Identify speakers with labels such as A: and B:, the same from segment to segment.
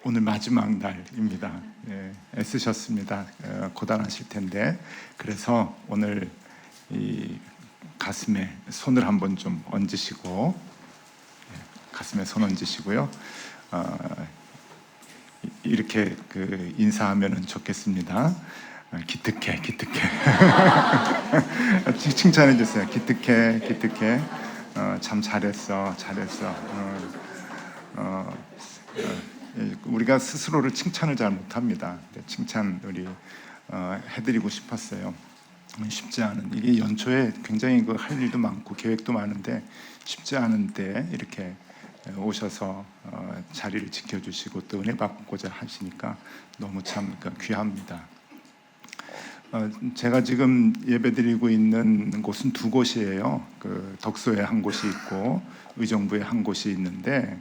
A: 오늘 마지막 날입니다. 애쓰셨습니다. 고단하실 텐데 그래서 오늘 이 가슴에 손을 한번 좀 얹으시고 가슴에 손 얹으시고요. 이렇게 인사하면 좋겠습니다. 기특해. 칭찬해 주세요. 기특해. 참 잘했어. 우리가 스스로를 칭찬을 잘 못합니다. 칭찬 우리 해드리고 싶었어요. 쉽지 않은, 이게 연초에 굉장히 할 일도 많고 계획도 많은데 쉽지 않은데 이렇게 오셔서 자리를 지켜주시고 또 은혜 받고자 하시니까 너무 참 귀합니다. 제가 지금 예배드리고 있는 곳은 두 곳이에요. 덕소에 한 곳이 있고 의정부에 한 곳이 있는데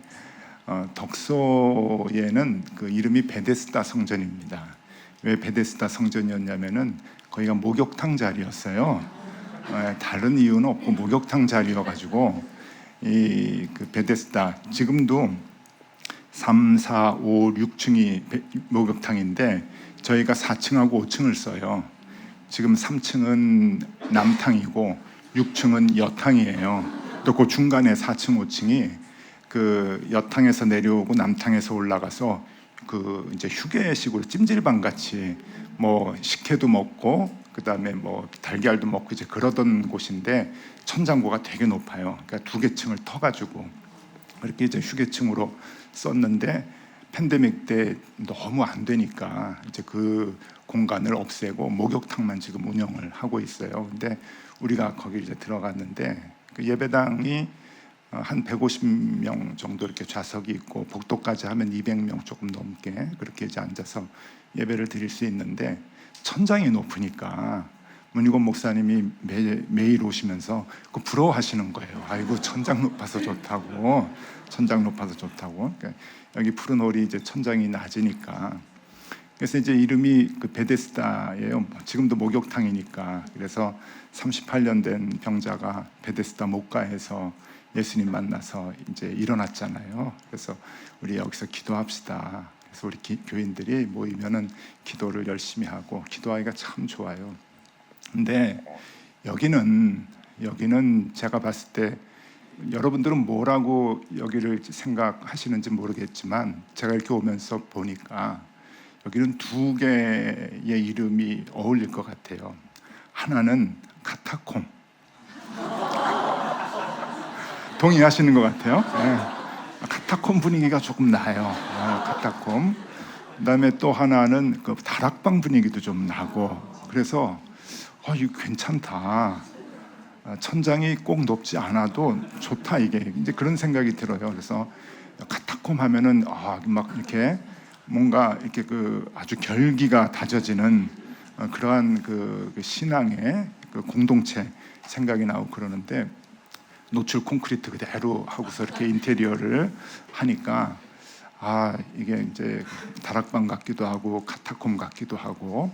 A: 덕소에는 이름이 베데스다 성전입니다. 왜 베데스다 성전이었냐면은 거기가 목욕탕 자리였어요. 다른 이유는 없고 목욕탕 자리여가지고 이 베데스다, 지금도 3, 4, 5, 6층이 목욕탕인데 저희가 4층하고 5층을 써요. 지금 3층은 남탕이고 6층은 여탕이에요. 또 그 중간에 4층, 5층이 여탕에서 내려오고 남탕에서 올라가서 이제 휴게식으로 찜질방 같이 식혜도 먹고 그다음에 달걀도 먹고 이제 그러던 곳인데 천장고가 되게 높아요. 그러니까 2개 층을 터가지고 그렇게 이제 휴게층으로 썼는데 팬데믹 때 너무 안 되니까 이제 그 공간을 없애고 목욕탕만 지금 운영을 하고 있어요. 근데 우리가 거기 이제 들어갔는데 예배당이 한 150명 정도 이렇게 좌석이 있고 복도까지 하면 200명 조금 넘게 그렇게 이제 앉아서 예배를 드릴 수 있는데 천장이 높으니까 문희곤 목사님이 매일 오시면서 부러워하시는 거예요. 아이고 천장 높아서 좋다고. 그러니까 여기 푸른 홀이 이제 천장이 낮으니까. 그래서 이제 이름이 베데스다예요. 지금도 목욕탕이니까. 그래서 38년 된 병자가 베데스다 목가에서 예수님 만나서 이제 일어났잖아요. 그래서 우리 여기서 기도합시다. 그래서 우리 교인들이 모이면은 기도를 열심히 하고 기도하기가 참 좋아요. 근데 여기는 제가 봤을 때 여러분들은 뭐라고 여기를 생각하시는지 모르겠지만 제가 이렇게 오면서 보니까 여기는 2개의 이름이 어울릴 것 같아요. 하나는 카타콤. 동의하시는 것 같아요. 네. 카타콤 분위기가 조금 나요. 카타콤. 그다음에 또 하나는 다락방 분위기도 좀 나고. 그래서 이거 괜찮다. 천장이 꼭 높지 않아도 좋다 이게. 이제 그런 생각이 들어요. 그래서 카타콤 하면은 막 이렇게 뭔가 이렇게 아주 결기가 다져지는 그러한 신앙의 공동체 생각이 나고 그러는데. 노출 콘크리트 그대로 하고서 이렇게 인테리어를 하니까 이게 이제 다락방 같기도 하고 카타콤 같기도 하고.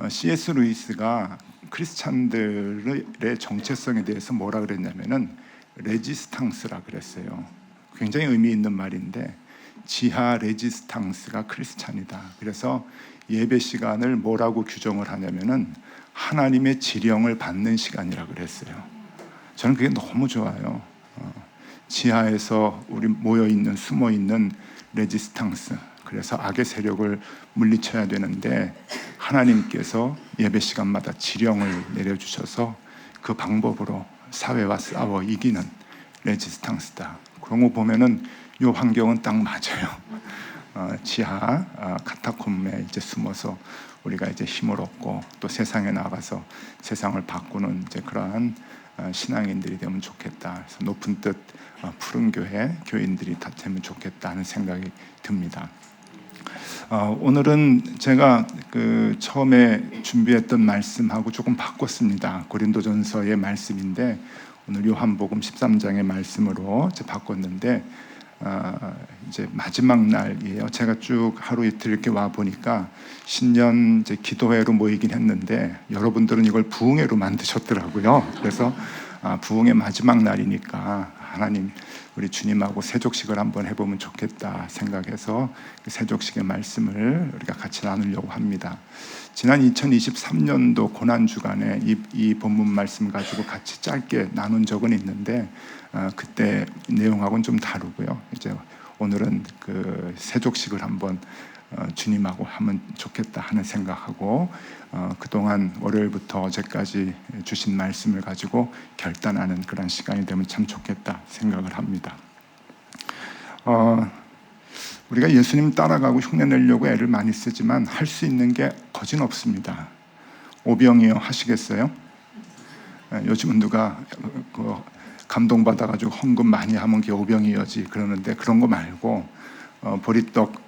A: C.S. 루이스가 크리스찬들의 정체성에 대해서 뭐라 그랬냐면은 레지스탕스라 그랬어요. 굉장히 의미 있는 말인데 지하 레지스탕스가 크리스찬이다. 그래서 예배 시간을 뭐라고 규정을 하냐면은 하나님의 지령을 받는 시간이라 그랬어요. 저는 그게 너무 좋아요. 지하에서 우리 모여있는 숨어있는 레지스탕스, 그래서 악의 세력을 물리쳐야 되는데 하나님께서 예배 시간마다 지령을 내려주셔서 그 방법으로 사회와 싸워 이기는 레지스탕스다. 그런 거 보면은 이 환경은 딱 맞아요. 지하 카타콤에 이제 숨어서 우리가 이제 힘을 얻고 또 세상에 나가서 세상을 바꾸는 이제 그러한 신앙인들이 되면 좋겠다. 그래서 높은 뜻 푸른 교회 교인들이 다 되면 좋겠다는 생각이 듭니다. 오늘은 제가 처음에 준비했던 말씀하고 조금 바꿨습니다. 고린도전서의 말씀인데 오늘 요한복음 13장의 말씀으로 이제 바꿨는데 이제 마지막 날이에요. 제가 쭉 하루 이틀 이렇게 와 보니까 신년 이제 기도회로 모이긴 했는데 여러분들은 이걸 부흥회로 만드셨더라고요. 그래서 부흥회 마지막 날이니까 하나님 우리 주님하고 세족식을 한번 해보면 좋겠다 생각해서 그 세족식의 말씀을 우리가 같이 나누려고 합니다. 지난 2023년도 고난주간에 이 본문 말씀 가지고 같이 짧게 나눈 적은 있는데 그때 내용하고는 좀 다르고요. 이제 오늘은 그 세족식을 한번 주님하고 하면 좋겠다 하는 생각하고 그동안 월요일부터 어제까지 주신 말씀을 가지고 결단하는 그런 시간이 되면 참 좋겠다 생각을 합니다. 우리가 예수님 따라가고 흉내내려고 애를 많이 쓰지만 할 수 있는 게 거진 없습니다. 오병이어 하시겠어요? 요즘은 누가 감동받아가지고 헌금 많이 하면 그게 오병이어지 그러는데 그런 거 말고 보리떡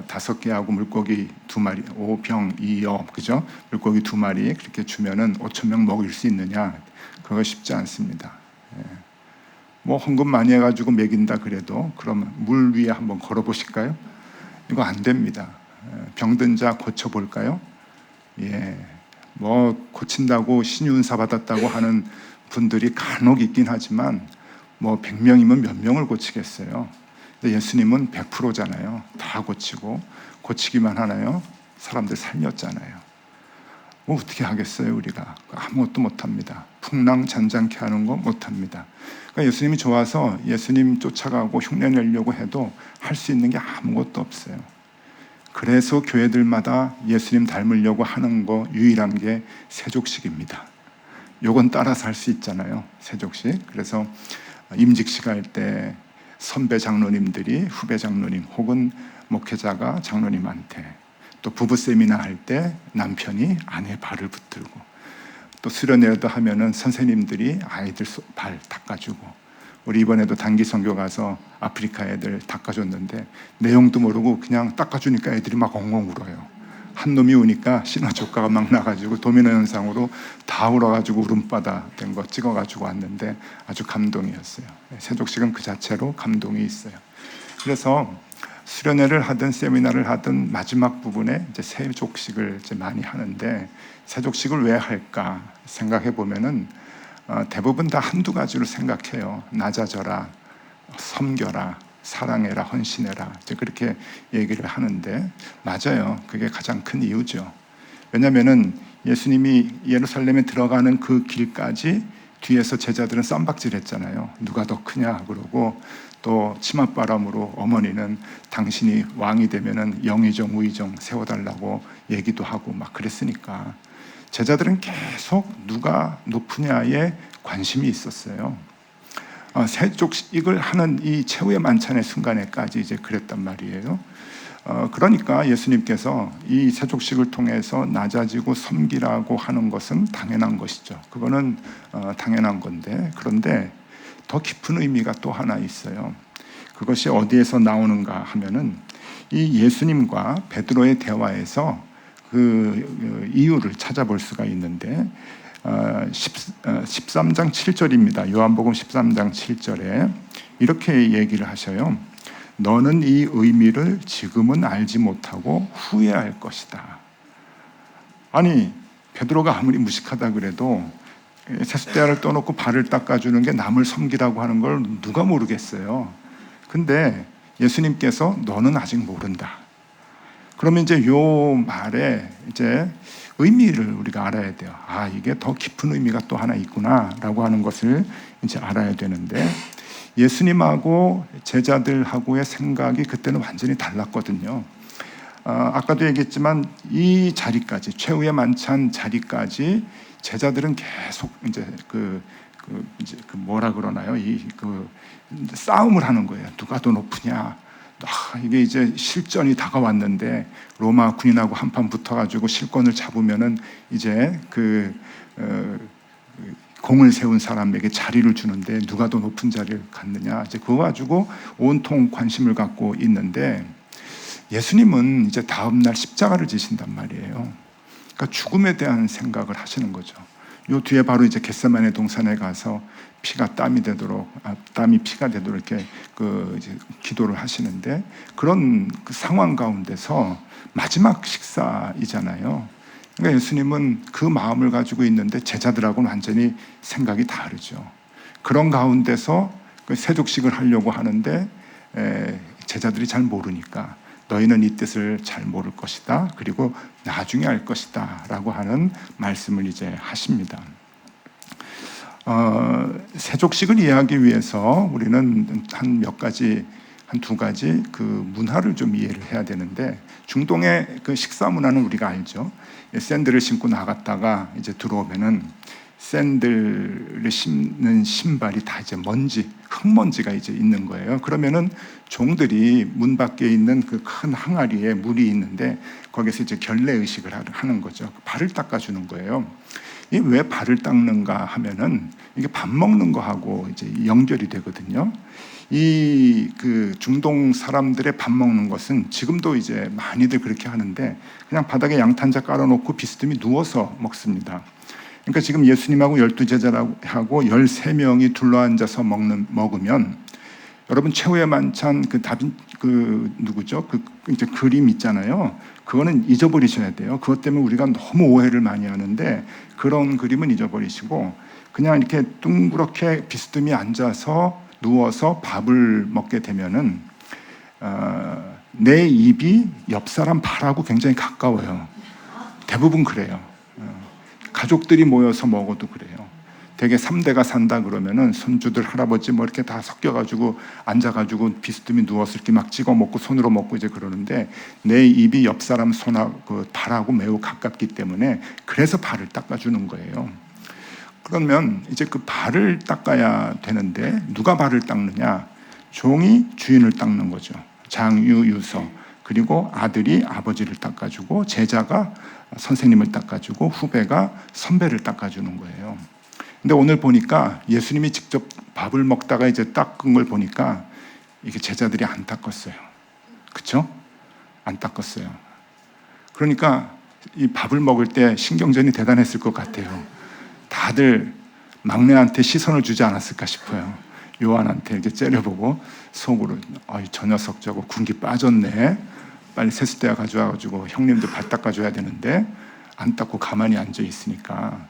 A: 5개하고 물고기 2마리, 오병이어, 그죠? 물고기 2마리 그렇게 주면은 5,000명 먹일 수 있느냐? 그거 쉽지 않습니다. 뭐 헌금 많이 해가지고 먹인다 그래도 그러면 물 위에 한번 걸어보실까요? 이거 안 됩니다. 병든 자 고쳐볼까요? 뭐 고친다고 신유은사 받았다고 하는 분들이 간혹 있긴 하지만 뭐 100명이면 몇 명을 고치겠어요? 근데 예수님은 100%잖아요. 다 고치고 고치기만 하나요? 사람들 살렸잖아요. 뭐 어떻게 하겠어요 우리가? 아무것도 못합니다. 풍랑잔잔케 하는 거 못합니다. 그러니까 예수님이 좋아서 예수님 쫓아가고 흉내내려고 해도 할 수 있는 게 아무것도 없어요. 그래서 교회들마다 예수님 닮으려고 하는 거 유일한 게 세족식입니다. 요건 따라서 할 수 있잖아요. 세족식. 그래서 임직식 할 때 선배 장로님들이 후배 장로님 혹은 목회자가 장로님한테, 또 부부 세미나 할 때 남편이 아내 발을 붙들고, 또 수련회도 하면은 선생님들이 아이들 발 닦아주고, 우리 이번에도 단기 선교 가서 아프리카 애들 닦아줬는데 내용도 모르고 그냥 닦아주니까 애들이 막 엉엉 울어요. 한 놈이 우니까 신화 조카가 막 나가지고 도미노 현상으로 다 울어가지고 울음바다 된 거 찍어가지고 왔는데 아주 감동이었어요. 세족식은 그 자체로 감동이 있어요. 그래서 수련회를 하든 세미나를 하든 마지막 부분에 이제 세족식을 이제 많이 하는데, 세족식을 왜 할까 생각해 보면은 대부분 다 한두 가지로 생각해요. 낮아져라, 섬겨라, 사랑해라, 헌신해라, 이제 그렇게 얘기를 하는데 맞아요. 그게 가장 큰 이유죠. 왜냐하면은 예수님이 예루살렘에 들어가는 그 길까지 뒤에서 제자들은 쌈박질했잖아요. 누가 더 크냐 그러고, 또 치맛바람으로 어머니는 당신이 왕이 되면은 영의정 우의정 세워달라고 얘기도 하고 막 그랬으니까 제자들은 계속 누가 높으냐에 관심이 있었어요. 세족식을 하는 이 최후의 만찬의 순간에까지 이제 그랬단 말이에요. 그러니까 예수님께서 이 세족식을 통해서 낮아지고 섬기라고 하는 것은 당연한 것이죠. 그거는 당연한 건데, 그런데 더 깊은 의미가 또 하나 있어요. 그것이 어디에서 나오는가 하면은 이 예수님과 베드로의 대화에서 그 이유를 찾아볼 수가 있는데 13장 7절입니다. 요한복음 13장 7절에 이렇게 얘기를 하셔요. 너는 이 의미를 지금은 알지 못하고 후회할 것이다. 아니, 베드로가 아무리 무식하다 그래도 세숫대야를 떠놓고 발을 닦아주는 게 남을 섬기라고 하는 걸 누가 모르겠어요. 근데 예수님께서 너는 아직 모른다. 그러면 이제 요 말에 이제 의미를 우리가 알아야 돼요. 아, 이게 더 깊은 의미가 또 하나 있구나라고 하는 것을 이제 알아야 되는데, 예수님하고 제자들하고의 생각이 그때는 완전히 달랐거든요. 아까도 얘기했지만 이 자리까지, 최후의 만찬 자리까지 제자들은 계속 이제 이제 뭐라 그러나요? 싸움을 하는 거예요. 누가 더 높으냐? 이게 이제 실전이 다가왔는데 로마 군인하고 한판 붙어가지고 실권을 잡으면은 이제 공을 세운 사람에게 자리를 주는데 누가 더 높은 자리를 갖느냐, 이제 그거 가지고 온통 관심을 갖고 있는데, 예수님은 이제 다음 날 십자가를 지신단 말이에요. 그러니까 죽음에 대한 생각을 하시는 거죠. 요 뒤에 바로 이제 겟세마네 동산에 가서 피가 땀이 되도록, 땀이 피가 되도록 이렇게 이제 기도를 하시는데, 그런 그 상황 가운데서 마지막 식사이잖아요. 그러니까 예수님은 그 마음을 가지고 있는데 제자들하고는 완전히 생각이 다르죠. 그런 가운데서 그 세족식을 하려고 하는데 제자들이 잘 모르니까 너희는 이 뜻을 잘 모를 것이다. 그리고 나중에 알 것이다. 라고 하는 말씀을 이제 하십니다. 세족식을 이해하기 위해서 우리는 한 두 가지 그 문화를 좀 이해를 해야 되는데, 중동의 그 식사 문화는 우리가 알죠. 샌들을 신고 나갔다가 이제 들어오면은 샌들을 신는 신발이 다 이제 흙먼지가 이제 있는 거예요. 그러면은 종들이 문 밖에 있는 그 큰 항아리에 물이 있는데 거기서 이제 결례 의식을 하는 거죠. 발을 닦아주는 거예요. 이 왜 발을 닦는가 하면은 이게 밥 먹는 거하고 이제 연결이 되거든요. 이 그 중동 사람들의 밥 먹는 것은 지금도 이제 많이들 그렇게 하는데 그냥 바닥에 양탄자 깔아놓고 비스듬히 누워서 먹습니다. 그러니까 지금 예수님하고 12제자하고 13명이 둘러앉아서 먹으면, 여러분 최후의 만찬 누구죠? 이제 그림 있잖아요. 그거는 잊어버리셔야 돼요. 그것 때문에 우리가 너무 오해를 많이 하는데, 그런 그림은 잊어버리시고 그냥 이렇게 둥그렇게 비스듬히 앉아서 누워서 밥을 먹게 되면은 내 입이 옆 사람 발하고 굉장히 가까워요. 대부분 그래요. 가족들이 모여서 먹어도 그래요. 되게 3대가 산다 그러면은 손주들, 할아버지 뭐 이렇게 다 섞여가지고 앉아가지고 비스듬히 누워서 이렇게 막 찍어 먹고 손으로 먹고 이제 그러는데, 내 입이 옆 사람 그 발하고 매우 가깝기 때문에 그래서 발을 닦아주는 거예요. 그러면 이제 그 발을 닦아야 되는데 누가 발을 닦느냐? 종이 주인을 닦는 거죠. 장유, 유서. 그리고 아들이 아버지를 닦아주고, 제자가 선생님을 닦아주고, 후배가 선배를 닦아주는 거예요. 근데 오늘 보니까 예수님이 직접 밥을 먹다가 이제 닦은 걸 보니까 이게 제자들이 안 닦았어요. 그렇죠? 안 닦았어요. 그러니까 이 밥을 먹을 때 신경전이 대단했을 것 같아요. 다들 막내한테 시선을 주지 않았을까 싶어요. 요한한테 이렇게 째려보고 속으로 저 녀석 저거 군기 빠졌네. 빨리 세숫대야 가져와가지고 형님도 발 닦아줘야 되는데 안 닦고 가만히 앉아 있으니까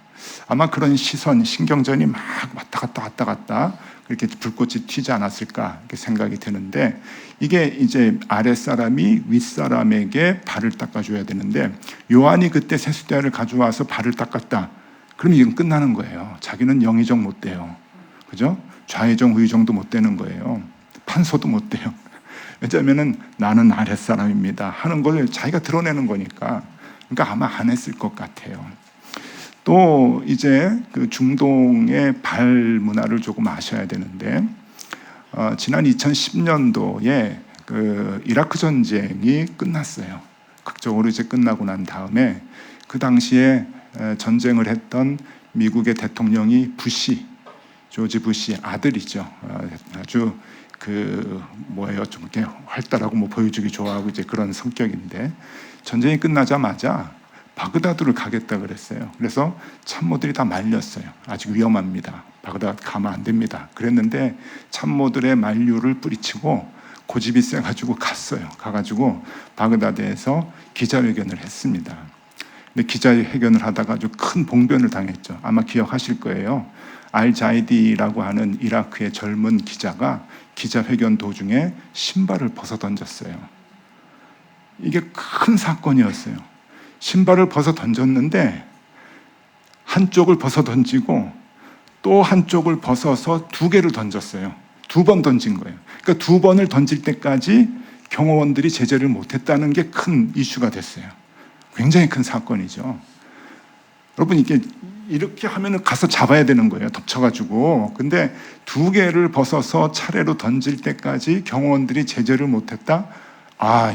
A: 아마 그런 시선, 신경전이 막 왔다 갔다 그렇게 불꽃이 튀지 않았을까 이렇게 생각이 드는데, 이게 이제 아랫사람이 윗사람에게 발을 닦아줘야 되는데, 요한이 그때 세숫대야를 가져와서 발을 닦았다. 그럼 이건 끝나는 거예요. 자기는 영의정 못 돼요. 그죠? 좌의정, 우의정도 못 되는 거예요. 판소도 못 돼요. 왜냐하면 나는 아랫사람입니다 하는 걸 자기가 드러내는 거니까. 그러니까 아마 안 했을 것 같아요. 또 이제 그 중동의 발 문화를 조금 아셔야 되는데, 지난 2010년도에 그 이라크 전쟁이 끝났어요. 극적으로 이제 끝나고 난 다음에 그 당시에 전쟁을 했던 미국의 대통령이 조지 부시 아들이죠. 아주 좀 이렇게 활달하고 뭐 보여주기 좋아하고 이제 그런 성격인데, 전쟁이 끝나자마자 바그다드를 가겠다 그랬어요. 그래서 참모들이 다 말렸어요. 아직 위험합니다. 바그다드 가면 안 됩니다. 그랬는데 참모들의 만류를 뿌리치고 고집이 세가지고 갔어요. 가가지고 바그다드에서 기자회견을 했습니다. 근데 기자회견을 하다가 아주 큰 봉변을 당했죠. 아마 기억하실 거예요. 알자이디라고 하는 이라크의 젊은 기자가 기자회견 도중에 신발을 벗어 던졌어요. 이게 큰 사건이었어요. 신발을 벗어 던졌는데 한쪽을 벗어 던지고 또 한쪽을 벗어서 2개를 던졌어요. 2번 던진 거예요. 그러니까 2번을 던질 때까지 경호원들이 제재를 못했다는 게 큰 이슈가 됐어요. 굉장히 큰 사건이죠. 여러분, 이렇게 하면은 가서 잡아야 되는 거예요. 덮쳐가지고. 근데 2개를 벗어서 차례로 던질 때까지 경호원들이 제재를 못했다?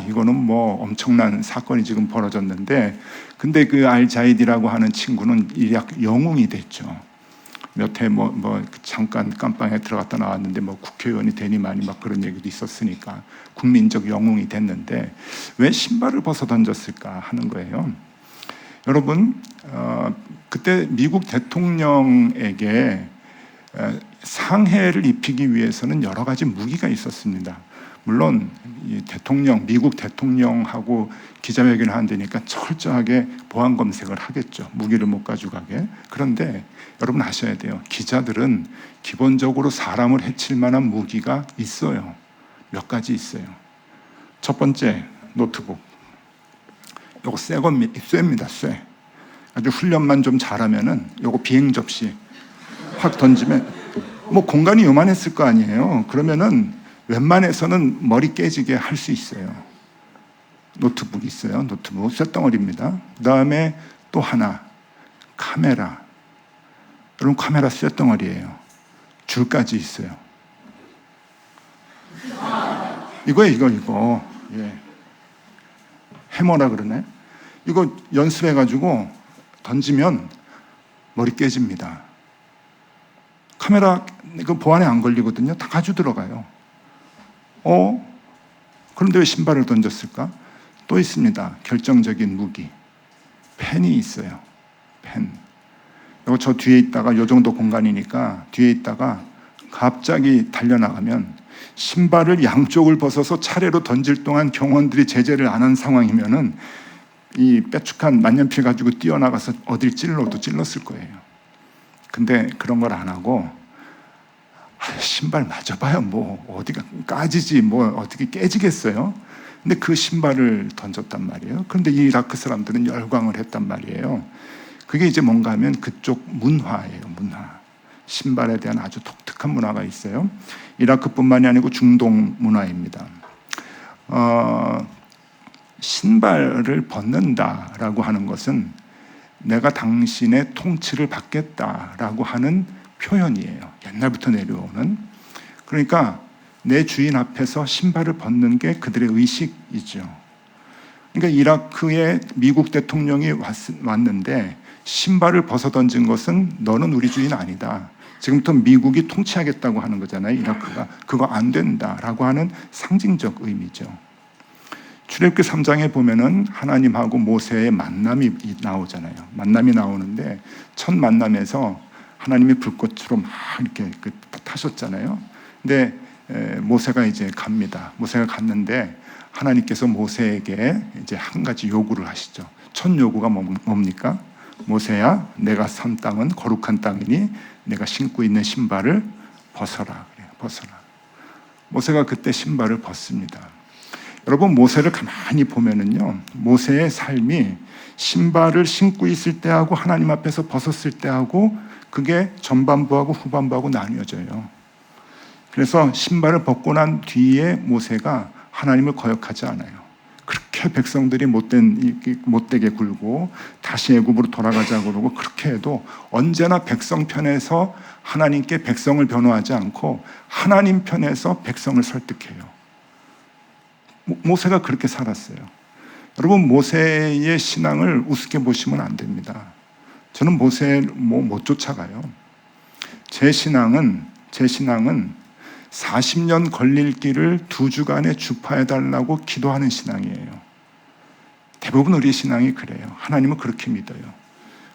A: 이거는 뭐 엄청난 사건이 지금 벌어졌는데, 근데 그 알자이디라고 하는 친구는 이rak 영웅이 됐죠. 몇 해 잠깐 깜빵에 들어갔다 나왔는데 국회의원이 되니 많이 그런 얘기도 있었으니까 국민적 영웅이 됐는데, 왜 신발을 벗어 던졌을까 하는 거예요. 여러분, 그때 미국 대통령에게 상해를 입히기 위해서는 여러 가지 무기가 있었습니다. 물론 이 대통령, 미국 대통령하고 기자회견을 한다니까 철저하게 보안 검색을 하겠죠. 무기를 못 가져가게. 그런데 여러분 아셔야 돼요. 기자들은 기본적으로 사람을 해칠 만한 무기가 있어요. 몇 가지 있어요. 첫 번째, 노트북. 요거 쇠입니다. 쇠. 아주 훈련만 좀 잘하면은 요거 비행 접시 확 던지면 뭐 공간이 요만했을 거 아니에요. 그러면은 웬만해서는 머리 깨지게 할 수 있어요. 노트북 있어요. 노트북 쇳덩어리입니다. 그 다음에 또 하나 카메라. 여러분 카메라 쇳덩어리예요. 줄까지 있어요. 이거 예. 해머라 그러네. 이거 연습해가지고 던지면 머리 깨집니다. 카메라 이거 보안에 안 걸리거든요. 다 가지고 들어가요. 그런데 왜 신발을 던졌을까? 또 있습니다. 결정적인 무기. 펜이 있어요. 펜. 이거 저 뒤에 있다가 요 정도 공간이니까 뒤에 있다가 갑자기 달려나가면 신발을 양쪽을 벗어서 차례로 던질 동안 경호원들이 제재를 안 한 상황이면은 이 빼쭉한 만년필 가지고 뛰어나가서 어딜 찔러도 찔렀을 거예요. 근데 그런 걸 안 하고 신발 맞아봐야 뭐 어디가 까지지 뭐 어떻게 깨지겠어요. 근데 그 신발을 던졌단 말이에요. 그런데 이 이라크 사람들은 열광을 했단 말이에요. 그게 이제 뭔가 하면 그쪽 문화예요. 문화. 신발에 대한 아주 독특한 문화가 있어요. 이라크뿐만이 아니고 중동 문화입니다. 신발을 벗는다라고 하는 것은 내가 당신의 통치를 받겠다라고 하는 표현이에요. 옛날부터 내려오는. 그러니까 내 주인 앞에서 신발을 벗는 게 그들의 의식이죠. 그러니까 이라크에 미국 대통령이 왔는데 신발을 벗어 던진 것은 너는 우리 주인 아니다. 지금부터 미국이 통치하겠다고 하는 거잖아요. 이라크가. 그거 안 된다라고 하는 상징적 의미죠. 출애굽기 3장에 보면은 하나님하고 모세의 만남이 나오잖아요. 만남이 나오는데 첫 만남에서 하나님이 불꽃으로 막 이렇게 타셨잖아요. 근데 모세가 이제 갑니다. 모세가 갔는데 하나님께서 모세에게 이제 한 가지 요구를 하시죠. 첫 요구가 뭡니까? 모세야, 내가 선 땅은 거룩한 땅이니 내가 신고 있는 신발을 벗어라. 그래요. 벗어라. 모세가 그때 신발을 벗습니다. 여러분 모세를 가만히 보면은요, 모세의 삶이 신발을 신고 있을 때하고 하나님 앞에서 벗었을 때하고 그게 전반부하고 후반부하고 나뉘어져요. 그래서 신발을 벗고 난 뒤에 모세가 하나님을 거역하지 않아요. 그렇게 백성들이 못되게 굴고 다시 애굽으로 돌아가자고 그러고 그렇게 해도 언제나 백성 편에서 하나님께 백성을 변호하지 않고 하나님 편에서 백성을 설득해요. 모세가 그렇게 살았어요. 여러분 모세의 신앙을 우습게 보시면 안 됩니다. 저는 모세 못 쫓아가요. 제 신앙은 40년 걸릴 길을 2주간에 주파해달라고 기도하는 신앙이에요. 대부분 우리 신앙이 그래요. 하나님은 그렇게 믿어요.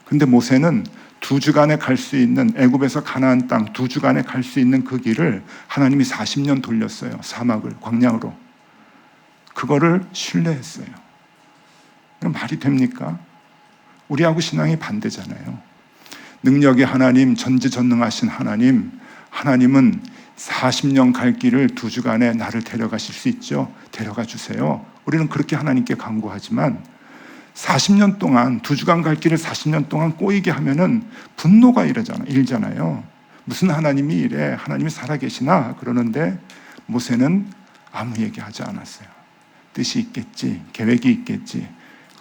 A: 근데 모세는 2주간에 갈 수 있는 애굽에서 가나안 땅 2주간에 갈 수 있는 그 길을 하나님이 40년 돌렸어요. 사막을 광야로. 그거를 신뢰했어요. 그럼 말이 됩니까? 우리하고 신앙이 반대잖아요. 능력의 하나님, 전지전능하신 하나님, 하나님은 40년 갈 길을 2주간에 나를 데려가실 수 있죠. 데려가 주세요. 우리는 그렇게 하나님께 간구하지만 40년 동안 2주간 갈 길을 40년 동안 꼬이게 하면은 분노가 일잖아요. 무슨 하나님이 이래? 하나님이 살아계시나? 그러는데 모세는 아무 얘기하지 않았어요. 뜻이 있겠지, 계획이 있겠지.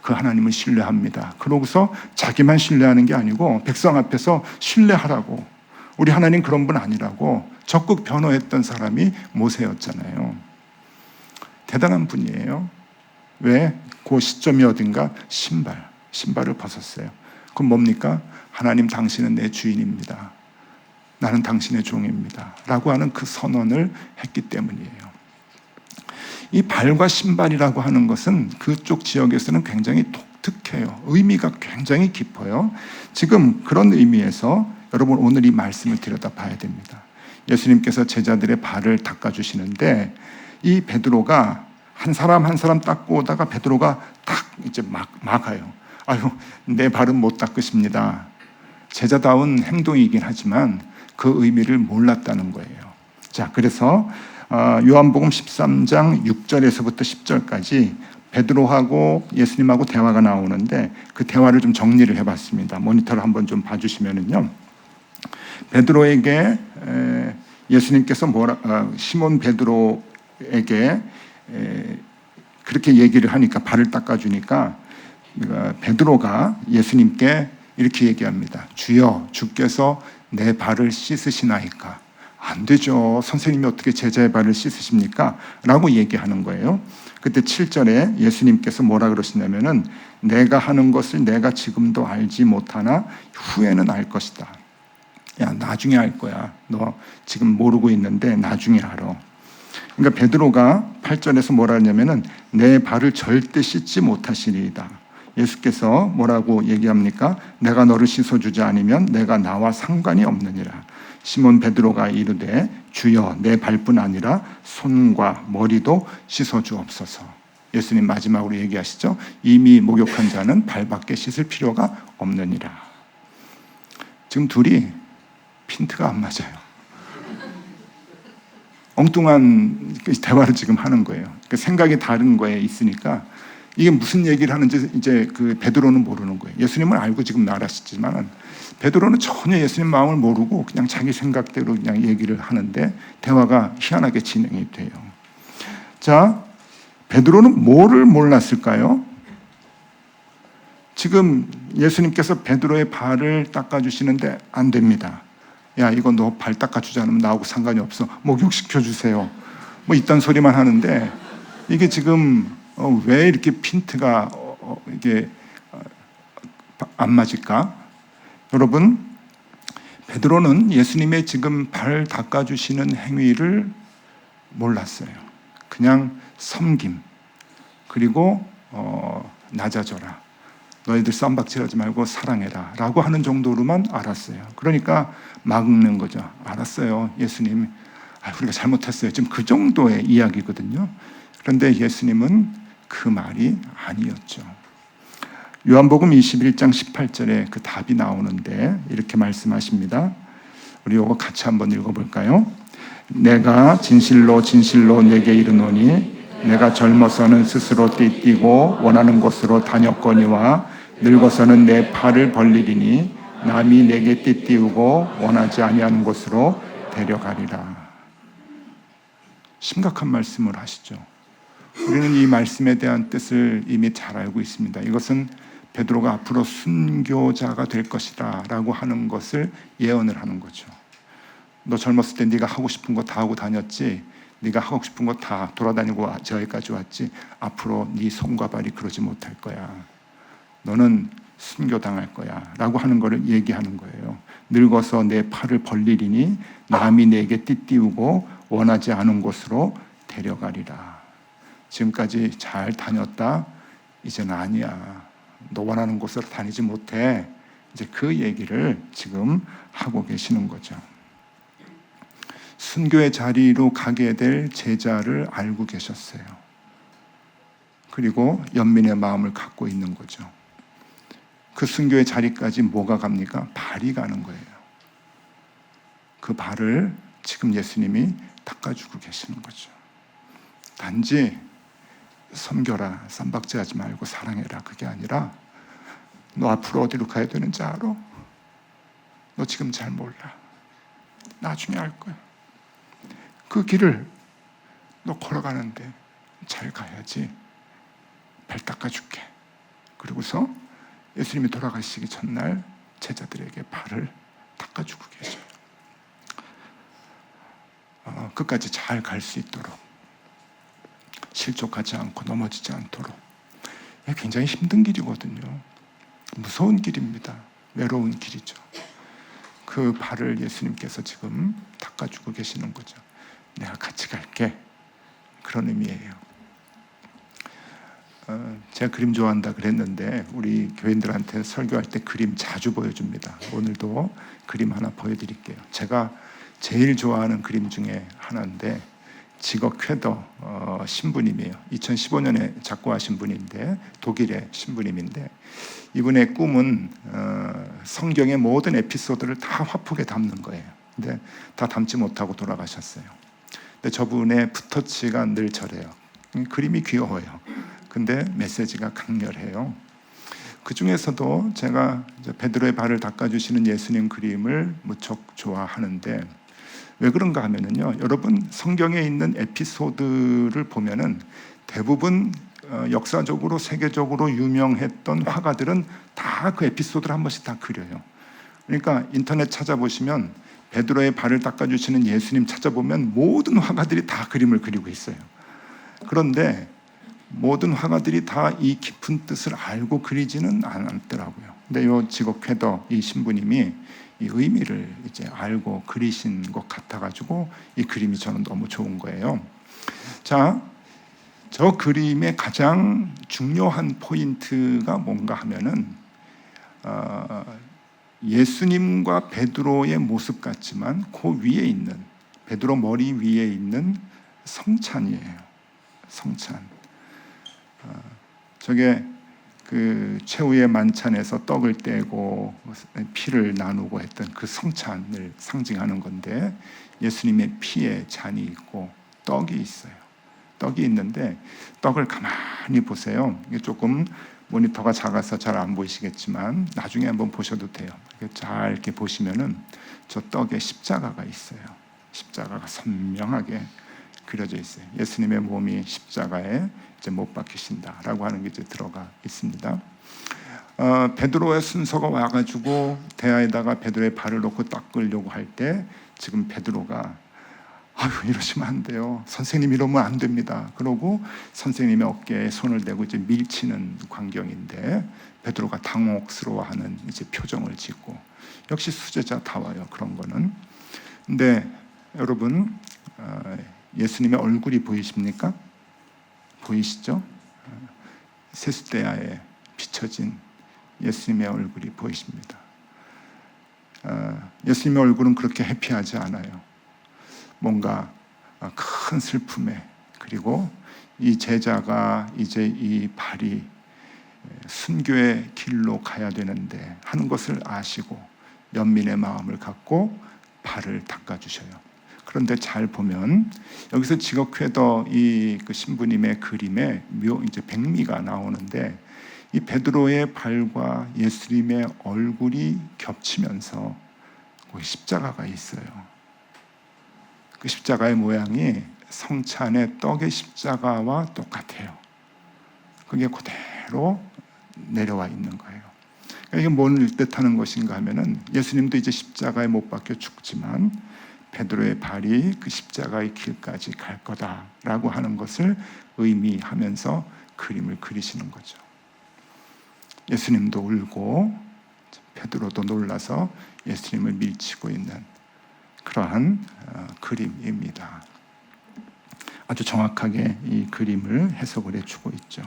A: 그 하나님을 신뢰합니다. 그러고서 자기만 신뢰하는 게 아니고 백성 앞에서 신뢰하라고. 우리 하나님 그런 분 아니라고 적극 변호했던 사람이 모세였잖아요. 대단한 분이에요. 왜? 그 시점이 어딘가 신발을 벗었어요. 그럼 뭡니까? 하나님 당신은 내 주인입니다. 나는 당신의 종입니다. 라고 하는 그 선언을 했기 때문이에요. 이 발과 신발이라고 하는 것은 그쪽 지역에서는 굉장히 독특해요. 의미가 굉장히 깊어요. 지금 그런 의미에서 여러분 오늘 이 말씀을 들여다봐야 됩니다. 예수님께서 제자들의 발을 닦아주시는데 이 베드로가 한 사람 한 사람 닦고 오다가 베드로가 탁 이제 막아요. 아유, 내 발은 못 닦으십니다. 제자다운 행동이긴 하지만 그 의미를 몰랐다는 거예요. 자, 그래서 요한복음 13장 6절에서부터 10절까지 베드로하고 예수님하고 대화가 나오는데 그 대화를 좀 정리를 해봤습니다. 모니터를 한번 좀 봐주시면은요. 베드로에게 예수님께서 시몬 베드로에게 그렇게 얘기를 하니까 발을 닦아주니까 베드로가 예수님께 이렇게 얘기합니다. 주여, 주께서 내 발을 씻으시나이까? 안 되죠. 선생님이 어떻게 제자의 발을 씻으십니까? 라고 얘기하는 거예요. 그때 7절에 예수님께서 뭐라 그러시냐면은 내가 하는 것을 내가 지금도 알지 못하나 후에는 알 것이다. 야, 나중에 알 거야. 너 지금 모르고 있는데 나중에 알아. 그러니까 베드로가 8절에서 뭐라 하냐면은 내 발을 절대 씻지 못하시리이다. 예수께서 뭐라고 얘기합니까? 내가 너를 씻어주지 않으면 내가 나와 상관이 없느니라. 시몬 베드로가 이르되 주여, 내 발뿐 아니라 손과 머리도 씻어주옵소서. 예수님 마지막으로 얘기하시죠. 이미 목욕한 자는 발밖에 씻을 필요가 없느니라. 지금 둘이 핀트가 안 맞아요. 엉뚱한 대화를 지금 하는 거예요. 생각이 다른 거에 있으니까 이게 무슨 얘기를 하는지 이제 그 베드로는 모르는 거예요. 예수님은 알고 지금 나라시지만 베드로는 전혀 예수님 마음을 모르고 그냥 자기 생각대로 그냥 얘기를 하는데 대화가 희한하게 진행이 돼요. 자, 베드로는 뭐를 몰랐을까요? 지금 예수님께서 베드로의 발을 닦아주시는데 안 됩니다. 야, 이거 너 발 닦아주지 않으면 나하고 상관이 없어. 목욕시켜주세요. 뭐 이딴 소리만 하는데 이게 지금 왜 이렇게 핀트가 이게 안 맞을까? 여러분, 베드로는 예수님의 지금 발 닦아주시는 행위를 몰랐어요. 그냥 섬김, 그리고 낮아져라. 너희들 쌈박질하지 말고 사랑해라 라고 하는 정도로만 알았어요. 그러니까 막는 거죠. 알았어요, 예수님. 우리가 잘못했어요. 지금 그 정도의 이야기거든요. 그런데 예수님은 그 말이 아니었죠. 요한복음 21장 18절에 그 답이 나오는데 이렇게 말씀하십니다. 우리 이거 같이 한번 읽어볼까요? 내가 진실로 진실로 내게 이르노니 내가 젊어서는 스스로 띠뛰고 원하는 곳으로 다녔거니와 늙어서는 내 팔을 벌리리니 남이 내게 띠띠우고 원하지 아니하는 곳으로 데려가리라. 심각한 말씀을 하시죠. 우리는 이 말씀에 대한 뜻을 이미 잘 알고 있습니다. 이것은 베드로가 앞으로 순교자가 될 것이다 라고 하는 것을 예언을 하는 거죠. 너 젊었을 때 네가 하고 싶은 거 다 하고 다녔지, 네가 하고 싶은 거 다 돌아다니고 저기까지 왔지, 앞으로 네 손과 발이 그러지 못할 거야. 너는 순교당할 거야 라고 하는 것을 얘기하는 거예요. 늙어서 내 팔을 벌리리니 남이 내게 띠띠우고 원하지 않은 곳으로 데려가리라. 지금까지 잘 다녔다, 이제는 아니야. 너 원하는 곳으로 다니지 못해. 이제 그 얘기를 지금 하고 계시는 거죠. 순교의 자리로 가게 될 제자를 알고 계셨어요. 그리고 연민의 마음을 갖고 있는 거죠. 그 순교의 자리까지 뭐가 갑니까? 발이 가는 거예요. 그 발을 지금 예수님이 닦아주고 계시는 거죠. 단지 섬겨라, 쌈박질하지 말고 사랑해라, 그게 아니라 너 앞으로 어디로 가야 되는지 알아? 너 지금 잘 몰라. 나중에 알 거야. 그 길을 너 걸어가는데 잘 가야지. 발 닦아줄게. 그리고서 예수님이 돌아가시기 전날 제자들에게 발을 닦아주고 계셔요. 끝까지 잘 갈 수 있도록, 실족하지 않고 넘어지지 않도록. 굉장히 힘든 길이거든요. 무서운 길입니다. 외로운 길이죠. 그 발을 예수님께서 지금 닦아주고 계시는 거죠. 내가 같이 갈게. 그런 의미예요. 제가 그림 좋아한다 그랬는데 우리 교인들한테 설교할 때 그림 자주 보여줍니다. 오늘도 그림 하나 보여드릴게요. 제가 제일 좋아하는 그림 중에 하나인데 지거 쾌더 신부님이에요. 2015년에 작고하신 분인데 독일의 신부님인데 이분의 꿈은 성경의 모든 에피소드를 다 화폭에 담는 거예요. 근데 다 담지 못하고 돌아가셨어요. 근데 저분의 붓터치가 늘 저래요. 그림이 귀여워요. 근데 메시지가 강렬해요. 그 중에서도 제가 베드로의 발을 닦아주시는 예수님 그림을 무척 좋아하는데 왜 그런가 하면은요, 여러분 성경에 있는 에피소드를 보면은 대부분 역사적으로 세계적으로 유명했던 화가들은 다 그 에피소드를 한 번씩 다 그려요. 그러니까 인터넷 찾아보시면 베드로의 발을 닦아주시는 예수님 찾아보면 모든 화가들이 다 그림을 그리고 있어요. 그런데 모든 화가들이 다 이 깊은 뜻을 알고 그리지는 않더라고요. 근데 이 지거 쾌더 이 신부님이 이 의미를 이제 알고 그리신 것 같아가지고 이 그림이 저는 너무 좋은 거예요. 자, 저 그림의 가장 중요한 포인트가 뭔가 하면은 예수님과 베드로의 모습 같지만 그 위에 있는 베드로 머리 위에 있는 성찬이에요. 성찬. 저게 그 최후의 만찬에서 떡을 떼고 피를 나누고 했던 그 성찬을 상징하는 건데 예수님의 피의 잔이 있고 떡이 있어요. 떡이 있는데 떡을 가만히 보세요. 이게 조금 모니터가 작아서 잘 안 보이시겠지만 나중에 한번 보셔도 돼요. 잘 이렇게 보시면은 저 떡에 십자가가 있어요. 십자가가 선명하게 그려져 있어요. 예수님의 몸이 십자가에 이제 못 박히신다라고 하는 게 이제 들어가 있습니다. 베드로의 순서가 와가지고 대야에다가 베드로의 발을 놓고 닦으려고 할 때 지금 베드로가 아유 이러시면 안 돼요. 선생님 이러면 안 됩니다. 그러고 선생님의 어깨에 손을 대고 이제 밀치는 광경인데 베드로가 당혹스러워하는 이제 표정을 짓고 역시 수제자다워요. 그런 거는. 근데 여러분 예수님의 얼굴이 보이십니까? 보이시죠? 세숫대야에 비춰진 예수님의 얼굴이 보이십니다. 예수님의 얼굴은 그렇게 해피하지 않아요. 뭔가 큰 슬픔에 그리고 이 제자가 이제 이 발이 순교의 길로 가야 되는데 하는 것을 아시고 연민의 마음을 갖고 발을 닦아주셔요. 그런데 잘 보면 여기서 지거 쾌더 이 그 신부님의 그림에 이제 백미가 나오는데 이 베드로의 발과 예수님의 얼굴이 겹치면서 거기 십자가가 있어요. 그 십자가의 모양이 성찬의 떡의 십자가와 똑같아요. 그게 그대로 내려와 있는 거예요. 그러니까 이게 뭘 뜻하는 것인가 하면은 예수님도 이제 십자가에 못 박혀 죽지만 베드로의 발이 그 십자가의 길까지 갈 거다라고 하는 것을 의미하면서 그림을 그리시는 거죠. 예수님도 울고 베드로도 놀라서 예수님을 밀치고 있는 그러한 그림입니다. 아주 정확하게 이 그림을 해석을 해주고 있죠.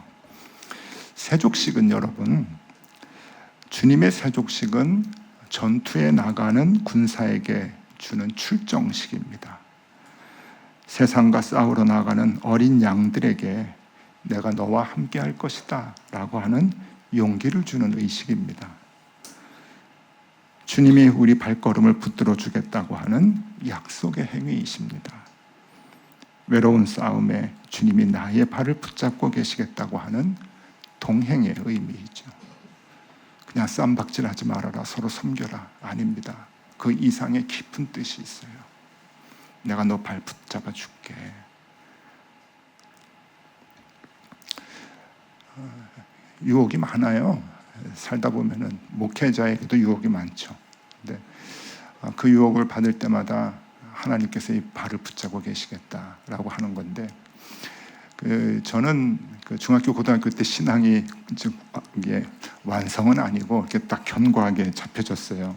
A: 세족식은 여러분, 주님의 세족식은 전투에 나가는 군사에게 주는 출정식입니다. 세상과 싸우러 나가는 어린 양들에게 내가 너와 함께 할 것이다 라고 하는 용기를 주는 의식입니다. 주님이 우리 발걸음을 붙들어 주겠다고 하는 약속의 행위이십니다. 외로운 싸움에 주님이 나의 발을 붙잡고 계시겠다고 하는 동행의 의미이죠. 그냥 쌈박질하지 말아라, 서로 섬겨라 아닙니다. 그 이상의 깊은 뜻이 있어요. 내가 너 발 붙잡아 줄게. 유혹이 많아요. 살다 보면은 목회자에게도 유혹이 많죠. 근데 그 유혹을 받을 때마다 하나님께서 이 발을 붙잡고 계시겠다라고 하는 건데, 저는 중학교 고등학교 때 신앙이 이게 완성은 아니고 이렇게 딱 견고하게 잡혀졌어요.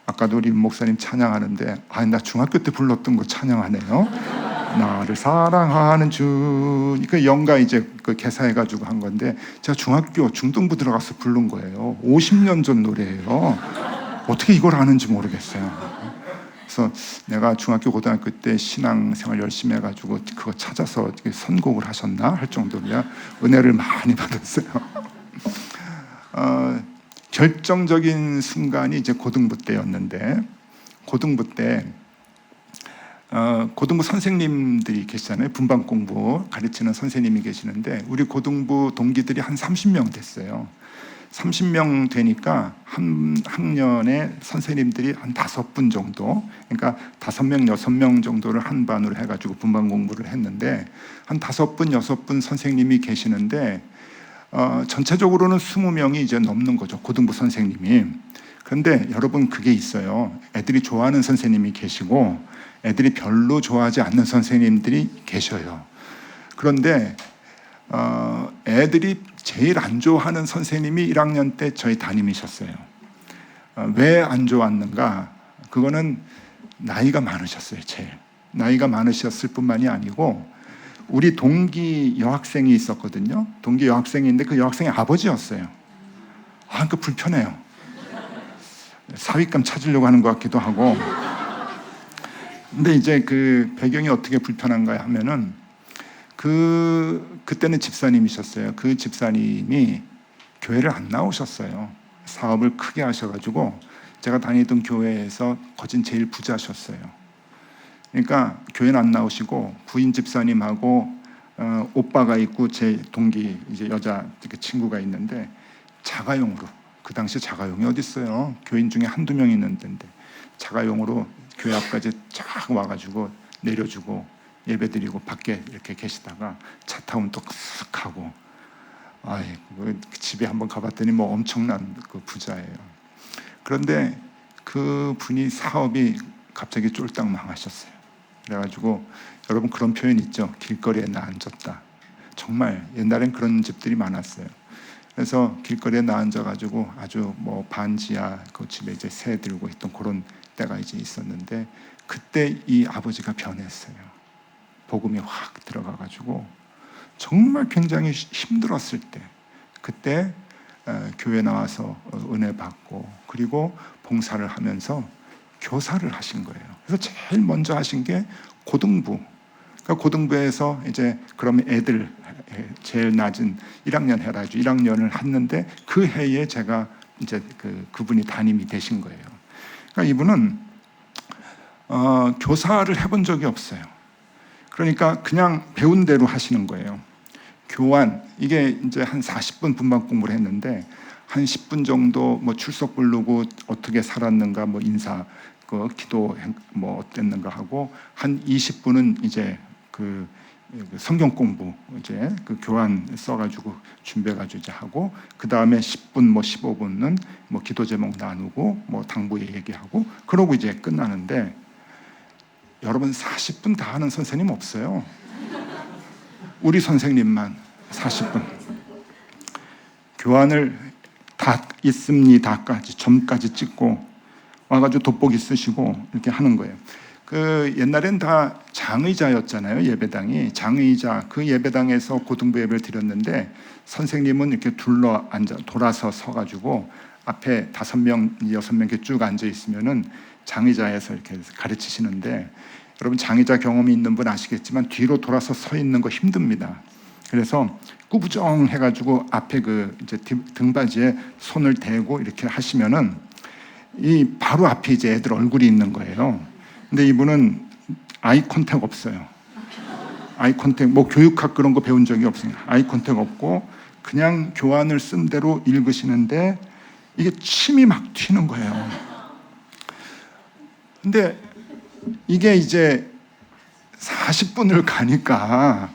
A: 아까도 우리 목사님 찬양하는데 나 중학교 때 불렀던 거 찬양하네요. 나를 사랑하는 주, 그 영가 이제 그 개사해가지고 한 건데 제가 중학교 중등부 들어가서 부른 거예요. 50년 전 노래예요. 어떻게 이걸 아는지 모르겠어요. 그래서 내가 중학교 고등학교 때 신앙생활 열심히 해가지고 그거 찾아서 선곡을 하셨나 할 정도로 은혜를 많이 받았어요. 결정적인 순간이 이제 고등부 때였는데, 고등부 때 고등부 선생님들이 계시잖아요. 분반 공부 가르치는 선생님이 계시는데 우리 고등부 동기들이 한 30명 됐어요. 30명 되니까 한 학년에 선생님들이 한 5분 정도, 그러니까 5명, 6명 정도를 한 반으로 해가지고 분반 공부를 했는데 한 5분, 6분 선생님이 계시는데 전체적으로는 20명이 이제 넘는 거죠. 고등부 선생님이. 그런데 여러분 그게 있어요. 애들이 좋아하는 선생님이 계시고 애들이 별로 좋아하지 않는 선생님들이 계셔요. 그런데 애들이 제일 안 좋아하는 선생님이 1학년 때 저희 담임이셨어요. 왜 안 좋았는가? 그거는 나이가 많으셨어요. 제일 나이가 많으셨을 뿐만이 아니고 우리 동기 여학생이 있었거든요. 동기 여학생이 있는데 그 여학생의 아버지였어요. 그러니까 불편해요. 사윗감 찾으려고 하는 것 같기도 하고. 근데 이제 그 배경이 어떻게 불편한가 하면은 그때는 집사님이셨어요. 그 집사님이 교회를 안 나오셨어요. 사업을 크게 하셔가지고 제가 다니던 교회에서 거진 제일 부자셨어요. 그러니까 교회는 안 나오시고 부인 집사님하고 오빠가 있고 제 동기 이제 여자 친구가 있는데 자가용으로, 그 당시 자가용이 어디 있어요? 교인 중에 한두 명 있는 데인데 자가용으로 교회 앞까지 쫙 와가지고 내려주고 예배드리고 밖에 이렇게 계시다가 차 타면 또 쓱 하고. 집에 한번 가봤더니 뭐 엄청난 그 부자예요. 그런데 그 분이 사업이 갑자기 쫄딱 망하셨어요. 그래가지고 여러분 그런 표현 있죠. 길거리에 나 앉았다. 정말 옛날엔 그런 집들이 많았어요. 그래서 길거리에 나 앉아가지고 아주 뭐 반지하 그 집에 이제 새 들고 있던 그런 때가 이제 있었는데 그때 이 아버지가 변했어요. 복음이 확 들어가가지고 정말 굉장히 힘들었을 때 그때 교회 나와서 은혜 받고 그리고 봉사를 하면서 교사를 하신 거예요. 그래서 제일 먼저 하신 게 고등부. 그러니까 고등부에서 이제 그러면 애들 제일 낮은 1학년 해가지고 1학년을 했는데 그 해에 제가 이제 그분이 담임이 되신 거예요. 그러니까 이분은 교사를 해본 적이 없어요. 그러니까 그냥 배운 대로 하시는 거예요. 교환, 이게 이제 한 40분 분반 공부를 했는데 한 10분 정도 뭐 출석 부르고 어떻게 살았는가 뭐 인사 그 기도 뭐 어땠는가 하고 한 20분은 이제 그 성경 공부 이제 그 교환 써가지고 준비해가지고 이제 하고 그 다음에 10분 뭐 15분은 뭐 기도 제목 나누고 뭐 당부에 얘기하고 그러고 이제 끝나는데 여러분 40분 다 하는 선생님 없어요. 우리 선생님만 40분 교환을 다 있습니다까지 점까지 찍고 와가지고 돋보기 쓰시고 이렇게 하는 거예요. 그 옛날엔 다 장의자였잖아요. 예배당이 장의자 그 예배당에서 고등부 예배를 드렸는데 선생님은 이렇게 둘러 앉아 돌아서 서가지고 앞에 5명, 6명 이렇게 쭉 앉아 있으면은 장의자에서 이렇게 가르치시는데 여러분 장의자 경험이 있는 분 아시겠지만 뒤로 돌아서 서 있는 거 힘듭니다. 그래서 꾸부정 해가지고 앞에 그 이제 등받이에 손을 대고 이렇게 하시면은 이 바로 앞에 이제 애들 얼굴이 있는 거예요. 근데 이분은 아이 컨택 없어요. 아이 컨택 뭐 교육학 그런 거 배운 적이 없습니다. 아이 컨택 없고 그냥 교환을 쓴 대로 읽으시는데 이게 침이 막 튀는 거예요. 근데 이게 이제 40분을 가니까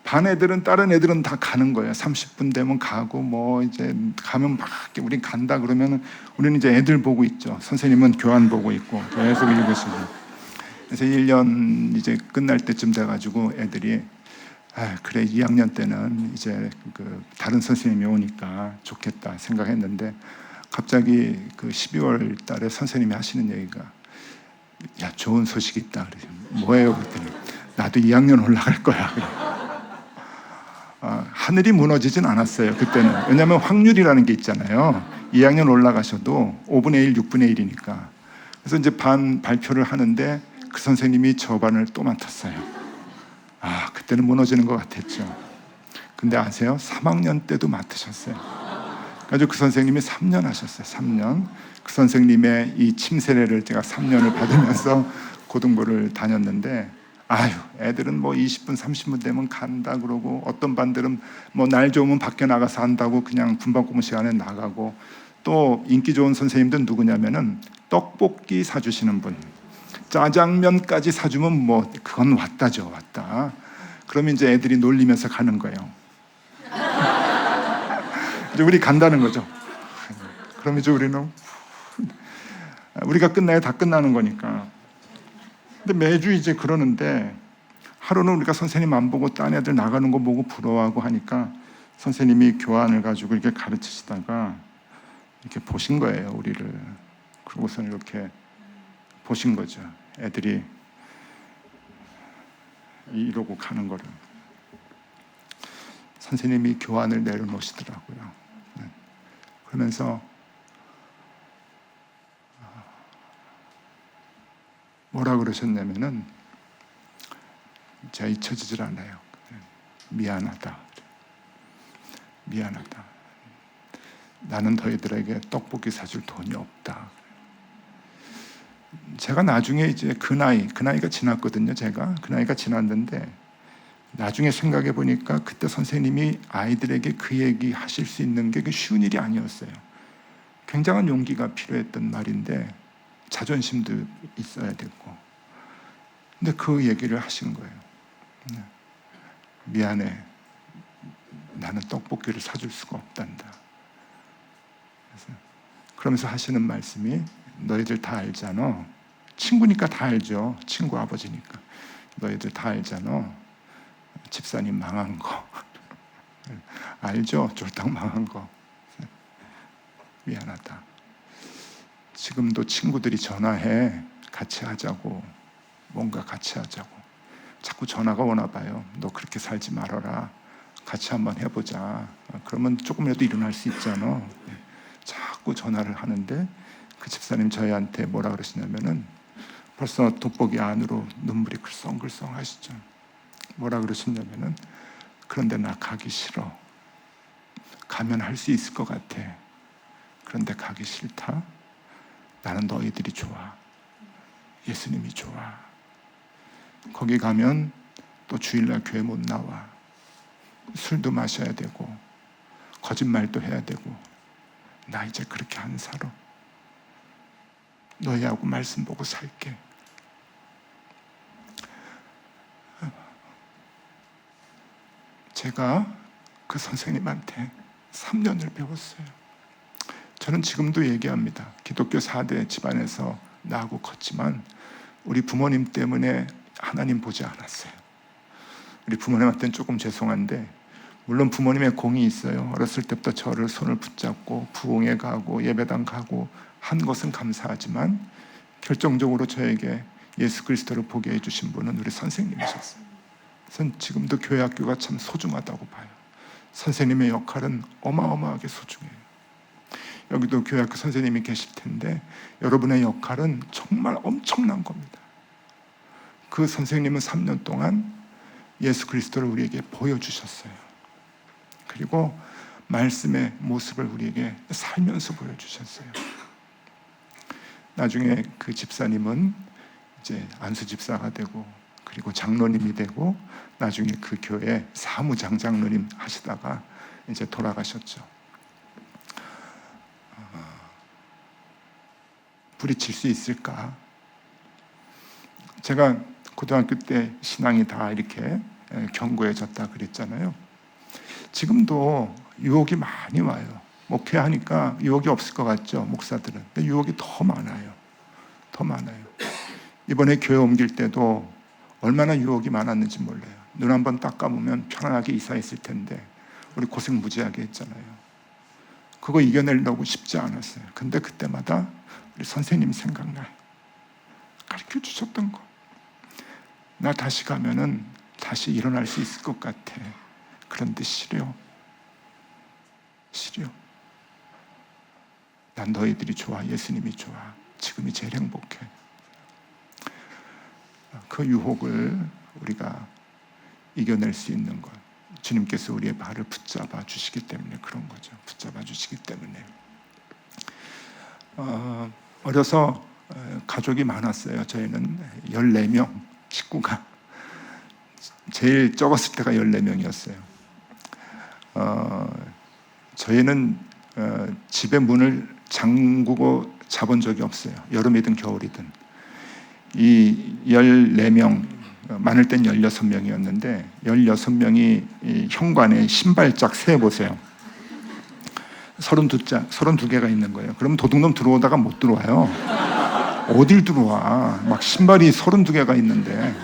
A: 반 애들은 다른 애들은 다 가는 거예요. 30분 되면 가고 뭐 이제 가면 막 우린 간다 그러면 우리는 이제 애들 보고 있죠. 선생님은 교환 보고 있고 계속 읽으시고. 그래서 1년 이제 끝날 때쯤 돼가지고 애들이 그래 2학년 때는 이제 그 다른 선생님이 오니까 좋겠다 생각했는데 갑자기 그 12월 달에 선생님이 하시는 얘기가 야 좋은 소식이 있다 그래요. 뭐예요? 그랬더니 나도 2학년 올라갈 거야. 하늘이 무너지진 않았어요 그때는. 왜냐하면 확률이라는 게 있잖아요. 2학년 올라가셔도 5분의 1, 6분의 1이니까. 그래서 이제 반 발표를 하는데 그 선생님이 저 반을 또 맡았어요. 그때는 무너지는 것 같았죠. 근데 아세요? 3학년 때도 맡으셨어요. 그래서 그 선생님이 3년 하셨어요. 3년. 그 선생님의 이 침세례를 제가 3년을 받으면서 고등부를 다녔는데, 애들은 뭐 20분, 30분 되면 간다 그러고, 어떤 반들은 뭐 날 좋으면 밖에 나가서 한다고 그냥 분반 공부 시간에 나가고, 또 인기 좋은 선생님들은 누구냐면은 떡볶이 사주시는 분, 짜장면까지 사주면 뭐 그건 왔다죠, 왔다. 그러면 이제 애들이 놀리면서 가는 거예요. 이제 우리 간다는 거죠. 그럼 이제 우리가 끝나야 다 끝나는 거니까. 근데 매주 이제 그러는데, 하루는 우리가 선생님 안 보고 딴 애들 나가는 거 보고 부러워하고 하니까 선생님이 교환을 가지고 이렇게 가르치시다가 이렇게 보신 거예요, 우리를. 그러고서는 이렇게 보신 거죠. 애들이 이러고 가는 거를. 선생님이 교환을 내려놓으시더라고요. 그러면서 뭐라 그러셨냐면은, 제가 잊혀지질 않아요. 미안하다. 미안하다. 나는 너희들에게 떡볶이 사줄 돈이 없다. 제가 나중에 이제 그 나이가 지났거든요. 제가 그 나이가 지났는데, 나중에 생각해 보니까 그때 선생님이 아이들에게 그 얘기 하실 수 있는 게 쉬운 일이 아니었어요. 굉장한 용기가 필요했던 말인데, 자존심도 있어야 됐고. 근데 그 얘기를 하신 거예요. 미안해. 나는 떡볶이를 사줄 수가 없단다. 그러면서 하시는 말씀이, 너희들 다 알잖아. 친구니까 다 알죠. 친구 아버지니까. 너희들 다 알잖아. 집사님 망한 거. 알죠? 쫄딱 망한 거. 미안하다. 지금도 친구들이 전화해. 같이 하자고. 뭔가 같이 하자고. 자꾸 전화가 오나 봐요. 너 그렇게 살지 말아라. 같이 한번 해보자. 그러면 조금이라도 일어날 수 있잖아. 자꾸 전화를 하는데, 그 집사님 저희한테 뭐라 그러시냐면은, 벌써 돋보기 안으로 눈물이 글썽글썽 하시죠. 뭐라 그러시냐면은, 그런데 나 가기 싫어. 가면 할 수 있을 것 같아. 그런데 가기 싫다. 나는 너희들이 좋아. 예수님이 좋아. 거기 가면 또 주일날 교회 못 나와. 술도 마셔야 되고 거짓말도 해야 되고. 나 이제 그렇게 안 살아. 너희하고 말씀 보고 살게. 제가 그 선생님한테 3년을 배웠어요. 저는 지금도 얘기합니다. 기독교 4대 집안에서 나하고 컸지만 우리 부모님 때문에 하나님 보지 않았어요. 우리 부모님한테는 조금 죄송한데, 물론 부모님의 공이 있어요. 어렸을 때부터 저를 손을 붙잡고 부흥회 가고 예배당 가고 한 것은 감사하지만, 결정적으로 저에게 예수 그리스도를 보게 해주신 분은 우리 선생님이셨어요. 저는 지금도 교회 학교가 참 소중하다고 봐요. 선생님의 역할은 어마어마하게 소중해요. 여기도 교회 학교 선생님이 계실 텐데, 여러분의 역할은 정말 엄청난 겁니다. 그 선생님은 3년 동안 예수 그리스도를 우리에게 보여주셨어요. 그리고 말씀의 모습을 우리에게 살면서 보여주셨어요. 나중에 그 집사님은 이제 안수 집사가 되고, 그리고 장로님이 되고, 나중에 그 교회 사무장 장로님 하시다가 이제 돌아가셨죠. 부딪힐 수 있을까? 제가 고등학교 때 신앙이 다 이렇게 견고해졌다 그랬잖아요. 지금도 유혹이 많이 와요. 목회하니까 유혹이 없을 것 같죠, 목사들은. 근데 유혹이 더 많아요. 더 많아요. 이번에 교회 옮길 때도 얼마나 유혹이 많았는지 몰라요. 눈 한번 딱 감으면 편안하게 이사했을 텐데 우리 고생 무지하게 했잖아요. 그거 이겨내려고 쉽지 않았어요. 근데 그때마다 우리 선생님 생각나요. 가르쳐 주셨던 거. 나 다시 가면은 다시 일어날 수 있을 것 같아. 그런데 싫어. 싫어. 난 너희들이 좋아. 예수님이 좋아. 지금이 제일 행복해. 그 유혹을 우리가 이겨낼 수 있는 것, 주님께서 우리의 발을 붙잡아 주시기 때문에 그런 거죠. 붙잡아 주시기 때문에. 어려서 가족이 많았어요. 저희는 14명 식구가. 제일 적었을 때가 14명이었어요. 저희는 집의 문을 잠그고 자본 적이 없어요. 여름이든 겨울이든. 이 14명, 많을 땐 16명이었는데 16명이 현관에 신발짝 세어보세요. 32개가 있는 거예요. 그럼 도둑놈 들어오다가 못 들어와요. 어딜 들어와. 막 신발이 32개가 있는데.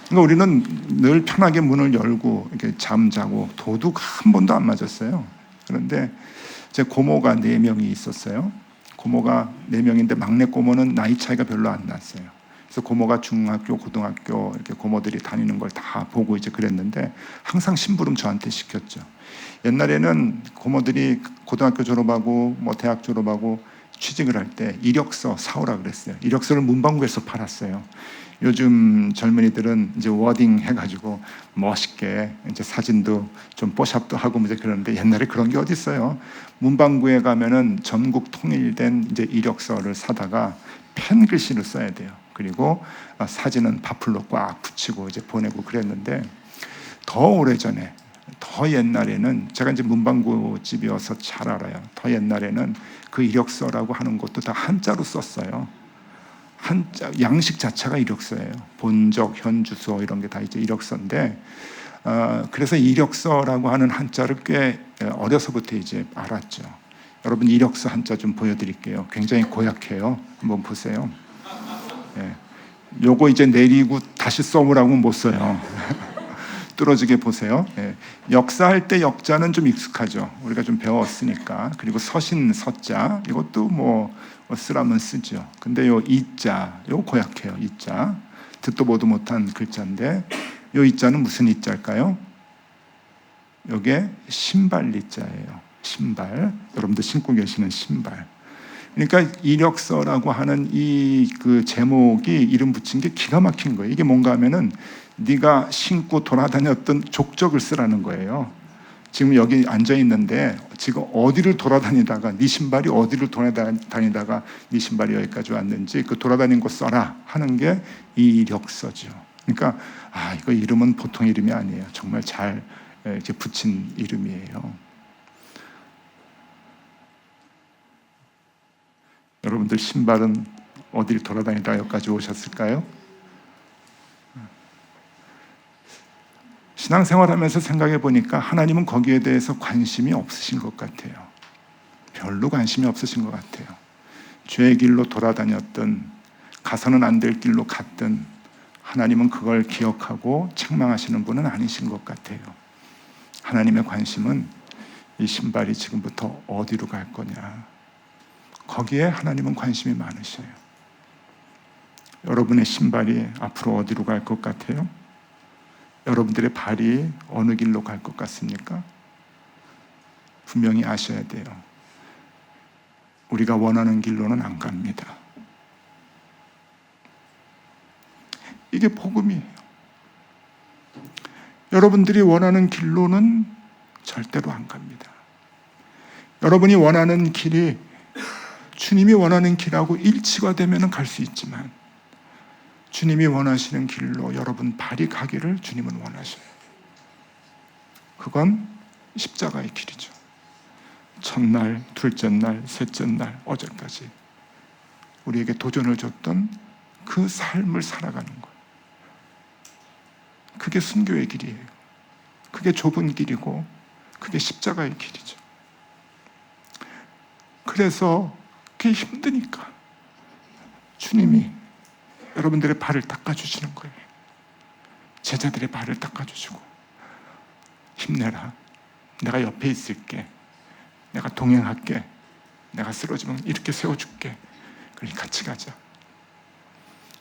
A: 그러니까 우리는 늘 편하게 문을 열고 이렇게 잠자고 도둑 한 번도 안 맞았어요. 그런데 제 고모가 4명이 있었어요. 고모가 4명인데 막내 고모는 나이 차이가 별로 안 났어요. 그래서 고모가 중학교, 고등학교 이렇게 고모들이 다니는 걸 다 보고 이제 그랬는데 항상 심부름 저한테 시켰죠. 옛날에는 고모들이 고등학교 졸업하고 뭐 대학 졸업하고 취직을 할 때 이력서 사오라 그랬어요. 이력서를 문방구에서 팔았어요. 요즘 젊은이들은 이제 워딩 해가지고 멋있게 이제 사진도 좀 뽀샵도 하고 이제 그러는데 옛날에 그런 게 어디 있어요? 문방구에 가면은 전국 통일된 이제 이력서를 사다가 펜 글씨를 써야 돼요. 그리고 사진은 파플로 꽉 붙이고 이제 보내고 그랬는데 더 오래전에 더 옛날에는 제가 이제 문방구 집이어서 잘 알아요. 더 옛날에는 그 이력서라고 하는 것도 다 한자로 썼어요. 한자 양식 자체가 이력서예요. 본적, 현주소 이런 게 다 이제 이력서인데 그래서 이력서라고 하는 한자를 꽤 어려서부터 이제 알았죠. 여러분 이력서 한자 좀 보여드릴게요. 굉장히 고약해요. 한번 보세요. 예. 요거 이제 내리고 다시 써보라고 못 써요. 뚫어지게 보세요. 예. 역사할 때 역자는 좀 익숙하죠. 우리가 좀 배웠으니까. 그리고 서신 서자 이것도 뭐 쓰라면 쓰죠. 근데 요 이자 요 고약해요. 이자 듣도 보도 못한 글자인데 요 이자는 무슨 이자일까요? 요게 신발 이자예요. 신발. 여러분들 신고 계시는 신발. 그러니까 이력서라고 하는 이 그 제목이 이름 붙인 게 기가 막힌 거예요. 이게 뭔가 하면은 네가 신고 돌아다녔던 족적을 쓰라는 거예요. 지금 여기 앉아 있는데 지금 어디를 돌아다니다가 네 신발이 어디를 돌아다니다가 네 신발이 여기까지 왔는지 그 돌아다닌 거 써라 하는 게 이력서죠. 그러니까 이거 이름은 보통 이름이 아니에요. 정말 잘 이렇게 붙인 이름이에요. 여러분들 신발은 어디를 돌아다니다가 여기까지 오셨을까요? 신앙생활하면서 생각해 보니까 하나님은 거기에 대해서 관심이 없으신 것 같아요. 별로 관심이 없으신 것 같아요. 죄의 길로 돌아다녔든 가서는 안 될 길로 갔든 하나님은 그걸 기억하고 책망하시는 분은 아니신 것 같아요. 하나님의 관심은 이 신발이 지금부터 어디로 갈 거냐. 거기에 하나님은 관심이 많으셔요. 여러분의 신발이 앞으로 어디로 갈 것 같아요? 여러분들의 발이 어느 길로 갈 것 같습니까? 분명히 아셔야 돼요. 우리가 원하는 길로는 안 갑니다. 이게 복음이에요. 여러분들이 원하는 길로는 절대로 안 갑니다. 여러분이 원하는 길이 주님이 원하는 길하고 일치가 되면 갈 수 있지만 주님이 원하시는 길로 여러분 발이 가기를 주님은 원하셔요. 그건 십자가의 길이죠. 첫날, 둘째 날, 셋째 날, 어제까지 우리에게 도전을 줬던 그 삶을 살아가는 거예요. 그게 순교의 길이에요. 그게 좁은 길이고 그게 십자가의 길이죠. 그래서 그게 힘드니까 주님이 여러분들의 발을 닦아주시는 거예요. 제자들의 발을 닦아주시고 힘내라. 내가 옆에 있을게. 내가 동행할게. 내가 쓰러지면 이렇게 세워줄게. 그러니 같이 가자.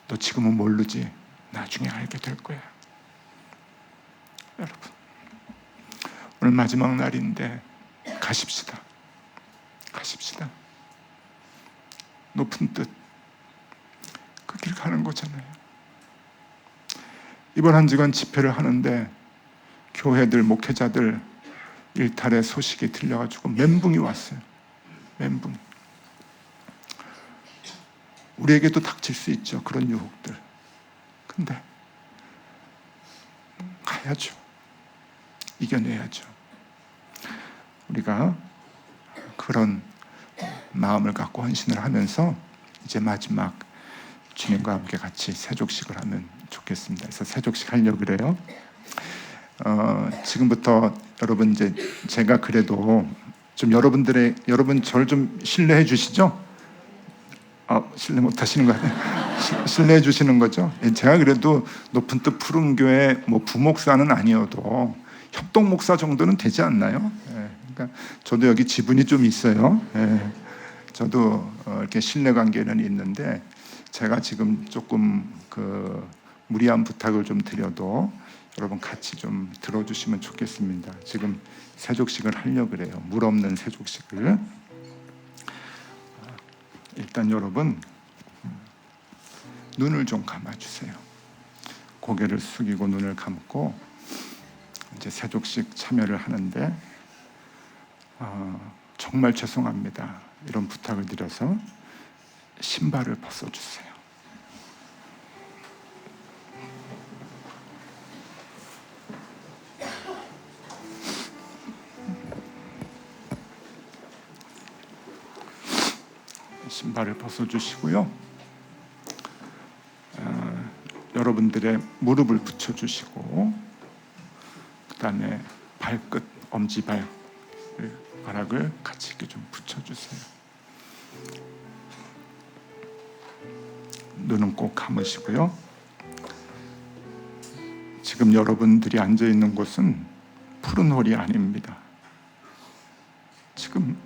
A: 너 지금은 모르지. 나중에 알게 될 거야. 여러분 오늘 마지막 날인데 가십시다. 가십시다. 높은 뜻, 그 길 가는 거잖아요. 이번 한 주간 집회를 하는데 교회들, 목회자들 일탈의 소식이 들려가지고 멘붕이 왔어요. 멘붕. 우리에게도 닥칠 수 있죠, 그런 유혹들. 근데 가야죠. 이겨내야죠. 우리가 그런 마음을 갖고 헌신을 하면서 이제 마지막 주님과 함께 같이 세족식을 하면 좋겠습니다. 그래서 세족식 하려고 그래요. 지금부터 여러분, 이제 제가 그래도 좀 여러분 저를 좀 신뢰해 주시죠? 신뢰 못 하시는 거 아니에요? 신뢰해 주시는 거죠? 제가 그래도 높은 뜻 푸른 교회 뭐 부목사는 아니어도 협동 목사 정도는 되지 않나요? 그러니까 저도 여기 지분이 좀 있어요. 저도 이렇게 신뢰 관계는 있는데 제가 지금 조금 그 무리한 부탁을 좀 드려도 여러분 같이 좀 들어주시면 좋겠습니다. 지금 세족식을 하려고 그래요. 물 없는 세족식을. 일단 여러분 눈을 좀 감아주세요. 고개를 숙이고 눈을 감고 이제 세족식 참여를 하는데 정말 죄송합니다. 이런 부탁을 드려서 신발을 벗어주세요. 신발을 벗어주시고요. 여러분들의 무릎을 붙여주시고 그 다음에 발끝, 엄지발가락을 같이 이렇게 좀 붙여주세요. 눈은 꼭 감으시고요. 지금 여러분들이 앉아있는 곳은 푸른 홀이 아닙니다. 지금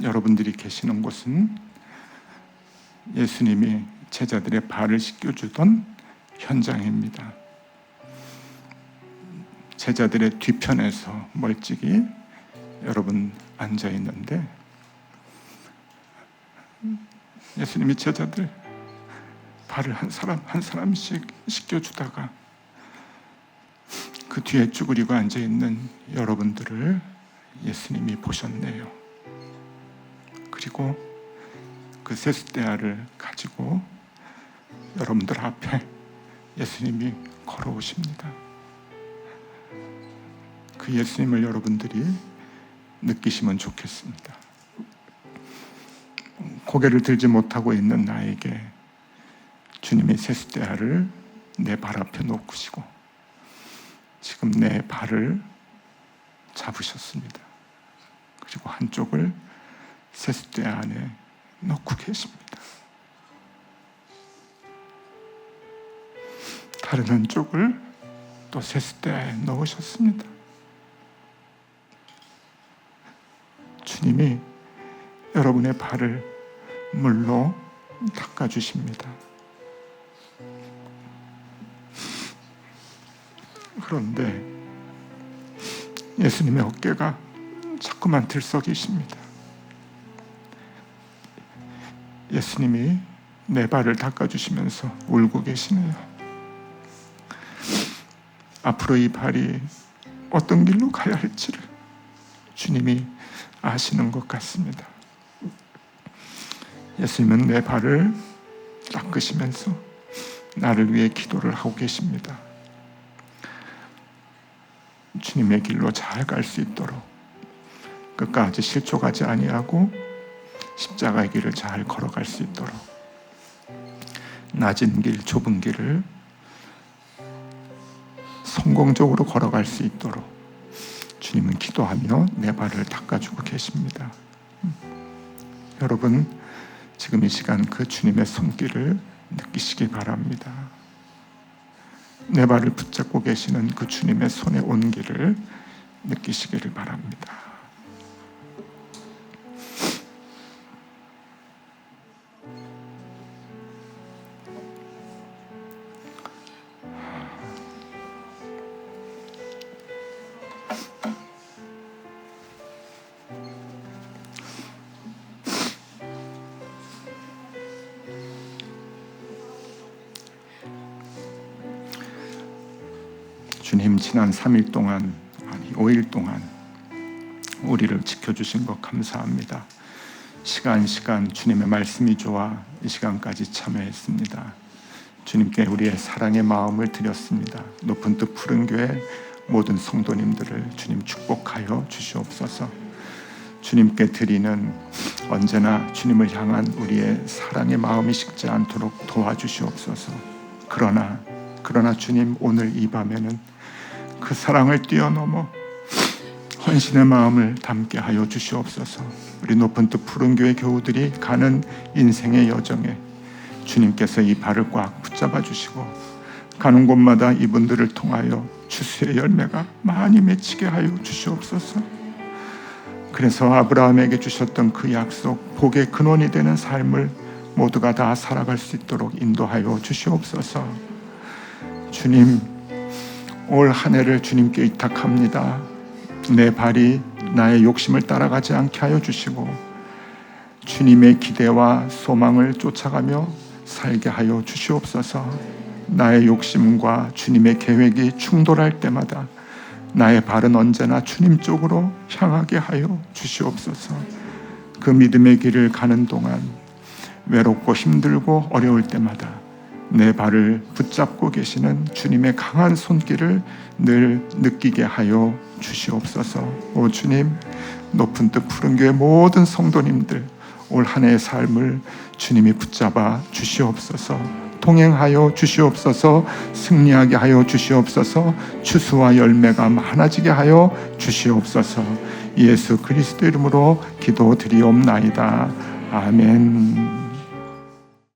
A: 여러분들이 계시는 곳은 예수님이 제자들의 발을 씻겨주던 현장입니다. 제자들의 뒤편에서 멀찍이 여러분 앉아있는데 예수님이 제자들 발을 한 사람 한 사람씩 씻겨주다가 그 뒤에 쭈그리고 앉아있는 여러분들을 예수님이 보셨네요. 그리고 그 세숫대야를 가지고 여러분들 앞에 예수님이 걸어오십니다. 그 예수님을 여러분들이 느끼시면 좋겠습니다. 고개를 들지 못하고 있는 나에게 주님이 세숫대야를 내 발 앞에 놓으시고 지금 내 발을 잡으셨습니다. 그리고 한쪽을 세숫대야 안에 넣고 계십니다. 다른 한쪽을 또 세숫대야에 넣으셨습니다. 주님이 여러분의 발을 물로 닦아주십니다. 그런데 예수님의 어깨가 자꾸만 들썩이십니다. 예수님이 내 발을 닦아주시면서 울고 계시네요. 앞으로 이 발이 어떤 길로 가야 할지를 주님이 아시는 것 같습니다. 예수님은 내 발을 닦으시면서 나를 위해 기도를 하고 계십니다. 주님의 길로 잘 갈 수 있도록 끝까지 실족하지 아니하고 십자가의 길을 잘 걸어갈 수 있도록 낮은 길, 좁은 길을 성공적으로 걸어갈 수 있도록 주님은 기도하며 내 발을 닦아주고 계십니다. 여러분 지금 이 시간 그 주님의 손길을 느끼시기 바랍니다. 내 발을 붙잡고 계시는 그 주님의 손의 온기를 느끼시기를 바랍니다. 주님, 지난 3일 동안, 아니 5일 동안 우리를 지켜주신 것 감사합니다. 시간 주님의 말씀이 좋아 이 시간까지 참여했습니다. 주님께 우리의 사랑의 마음을 드렸습니다. 높은 뜻 푸른 교회 모든 성도님들을 주님 축복하여 주시옵소서. 주님께 드리는 언제나 주님을 향한 우리의 사랑의 마음이 식지 않도록 도와주시옵소서. 그러나 주님, 오늘 이 밤에는 그 사랑을 뛰어넘어 헌신의 마음을 담게 하여 주시옵소서. 우리 높은 뜻 푸른 교회 교우들이 가는 인생의 여정에 주님께서 이 발을 꽉 붙잡아 주시고 가는 곳마다 이분들을 통하여 추수의 열매가 많이 맺히게 하여 주시옵소서. 그래서 아브라함에게 주셨던 그 약속, 복의 근원이 되는 삶을 모두가 다 살아갈 수 있도록 인도하여 주시옵소서. 주님, 올 한 해를 주님께 의탁합니다. 내 발이 나의 욕심을 따라가지 않게 하여 주시고 주님의 기대와 소망을 쫓아가며 살게 하여 주시옵소서. 나의 욕심과 주님의 계획이 충돌할 때마다 나의 발은 언제나 주님 쪽으로 향하게 하여 주시옵소서. 그 믿음의 길을 가는 동안 외롭고 힘들고 어려울 때마다 내 발을 붙잡고 계시는 주님의 강한 손길을 늘 느끼게 하여 주시옵소서. 오 주님, 높은 뜻 푸른 교회 모든 성도님들 올 한 해의 삶을 주님이 붙잡아 주시옵소서. 동행하여 주시옵소서. 승리하게 하여 주시옵소서. 추수와 열매가 많아지게 하여 주시옵소서. 예수 그리스도 이름으로 기도드리옵나이다. 아멘.